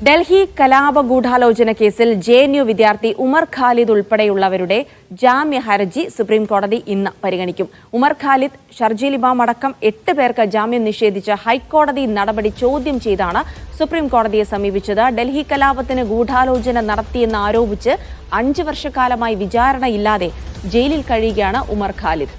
ഡൽഹി കലാപ ഗൂഢാലോചന കേസിൽ ജെഎൻയു വിദ്യാർത്ഥി ഉമർ ഖാലിദ് ഉൾപ്പെടെയുള്ളവരുടെ ജാമ്യ ഹർജി സുപ്രീം കോടതി ഇന്ന് പരിഗണിക്കും. ഉമർ ഖാലിദ്, ഷർജീൽ ഇമാം അടക്കം 8 പേർക്ക് ജാമ്യം നിഷേധിച്ച ഹൈക്കോടതി നടപടി ചോദ്യം ചെയ്താണ് സുപ്രീം കോടതിയെ സമീപിച്ചത്. ഡൽഹി കലാപത്തിന് ഗൂഢാലോചന നടത്തിയെന്ന് ആരോപിച്ച് 5 വർഷക്കാലമായി വിചാരണയില്ലാതെ ജയിലിൽ കഴിയുകയാണ് ഉമർ ഖാലിദ്.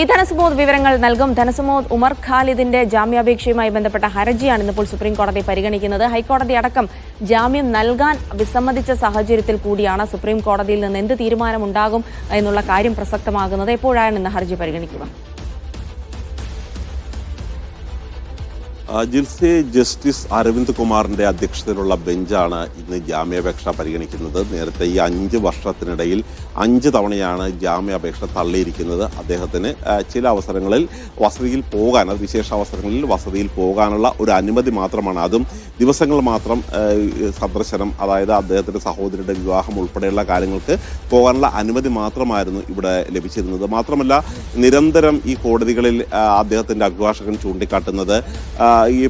ധനസുമോദ് വിവരങ്ങൾ നൽകും. ധനസുമോദ്, ഉമർ ഖാലിദിന്റെ ജാമ്യാപേക്ഷയുമായി ബന്ധപ്പെട്ട ഹർജിയാണ് ഇന്നിപ്പോൾ സുപ്രീം കോടതി പരിഗണിക്കുന്നത്. ഹൈക്കോടതി അടക്കം ജാമ്യം നൽകാൻ വിസമ്മതിച്ച സാഹചര്യത്തിൽ കൂടിയാണ് സുപ്രീം കോടതിയിൽ നിന്ന് എന്ത് തീരുമാനമുണ്ടാകും എന്നുള്ള കാര്യം പ്രസക്തമാകുന്നത്. എപ്പോഴാണ് ഇന്ന് ഹർജി പരിഗണിക്കുക? ജിൽസെ ജസ്റ്റിസ് അരവിന്ദ് കുമാറിന്റെ അധ്യക്ഷതയിലുള്ള ബെഞ്ചാണ് ഇന്ന് ജാമ്യാപേക്ഷ പരിഗണിക്കുന്നത്. നേരത്തെ ഈ 5 വർഷത്തിനിടയിൽ 5 തവണയാണ് ജാമ്യാപേക്ഷ തള്ളിയിരിക്കുന്നത്. അദ്ദേഹത്തിന് ചില അവസരങ്ങളിൽ വസതിയിൽ പോകാൻ, അത് വിശേഷ അവസരങ്ങളിൽ വസതിയിൽ പോകാനുള്ള ഒരു അനുമതി മാത്രമാണ്. അതും ദിവസങ്ങൾ മാത്രം സന്ദർശനം, അതായത് അദ്ദേഹത്തിന്റെ സഹോദരിയുടെ വിവാഹം ഉൾപ്പെടെയുള്ള കാര്യങ്ങൾക്ക് പോകാനുള്ള അനുമതി മാത്രമായിരുന്നു ഇവിടെ ലഭിച്ചിരുന്നത്. മാത്രമല്ല, നിരന്തരം ഈ കോടതികളിൽ അദ്ദേഹത്തിന്റെ അഭിഭാഷകൻ ചൂണ്ടിക്കാട്ടുന്നത് ഈ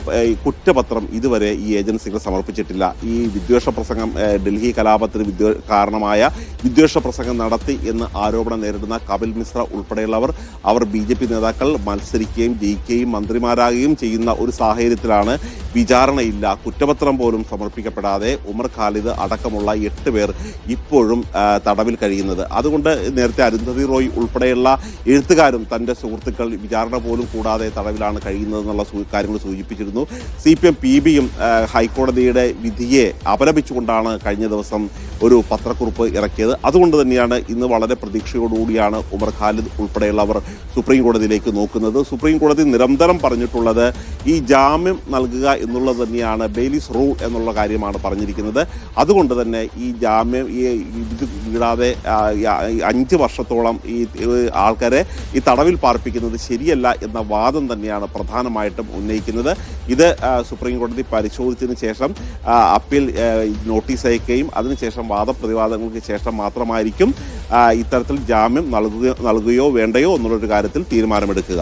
കുറ്റപത്രം ഇതുവരെ ഈ ഏജൻസികൾ സമർപ്പിച്ചിട്ടില്ല. ഈ വിദ്വേഷ പ്രസംഗം, ഡൽഹി കലാപത്തിന് കാരണമായ വിദ്വേഷ പ്രസംഗം നടത്തി എന്ന് ആരോപണം നേരിടുന്ന കപിൽ മിശ്ര ഉൾപ്പെടെയുള്ളവർ, അവർ BJP നേതാക്കൾ മത്സരിക്കുകയും ജയിക്കുകയും മന്ത്രിമാരാകുകയും ചെയ്യുന്ന ഒരു സാഹചര്യത്തിലാണ് വിചാരണയില്ല, കുറ്റപത്രം പോലും സമർപ്പിക്കപ്പെടാതെ ഉമർ ഖാലിദ് അടക്കമുള്ള 8 പേർ ഇപ്പോഴും തടവിൽ കഴിയുന്നത്. അതുകൊണ്ട് നേരത്തെ അരുന്ധതി റോയ് ഉൾപ്പെടെയുള്ള എഴുത്തുകാരും തൻ്റെ സുഹൃത്തുക്കൾ വിചാരണ പോലും കൂടാതെ തടവിലാണ് കഴിയുന്നതെന്നുള്ള കാര്യങ്ങൾ സൂചിപ്പിച്ചിരുന്നു. CPM PBയും ഹൈക്കോടതിയുടെ വിധിയെ അപലപിച്ചുകൊണ്ടാണ് കഴിഞ്ഞ ദിവസം ഒരു പത്രക്കുറിപ്പ് ഇറക്കിയത്. അതുകൊണ്ട് തന്നെയാണ് ഇന്ന് വളരെ പ്രതീക്ഷയോടുകൂടിയാണ് ഉമർ ഖാലിദ് ഉൾപ്പെടെയുള്ളവർ സുപ്രീം കോടതിയിലേക്ക് നോക്കുന്നത്. സുപ്രീം കോടതി നിരന്തരം പറഞ്ഞിട്ടുള്ളത് ഈ ജാമ്യം നൽകുക എന്നുള്ളത് തന്നെയാണ്, ബെയിലിസ് റൂൾ എന്നുള്ള കാര്യമാണ് പറഞ്ഞിരിക്കുന്നത്. അതുകൊണ്ട് തന്നെ ഈ ജാമ്യം ഇത് വിടാതെ 5 വർഷത്തോളം ഈ ആൾക്കാരെ ഈ തടവിൽ പാർപ്പിക്കുന്നത് ശരിയല്ല എന്ന വാദം തന്നെയാണ് പ്രധാനമായിട്ടും ഉന്നയിക്കുന്നത്. ഇത് സുപ്രീം കോടതി പരിശോധിച്ചതിന് ശേഷം അപ്പീൽ നോട്ടീസ് അയക്കുകയും അതിനുശേഷം വാദപ്രതിവാദങ്ങൾക്ക് ശേഷം മാത്രമായിരിക്കും ഇത്തരത്തിൽ ജാമ്യം നൽകുകയോ വേണ്ടയോ എന്നുള്ളൊരു കാര്യത്തിൽ തീരുമാനമെടുക്കുക.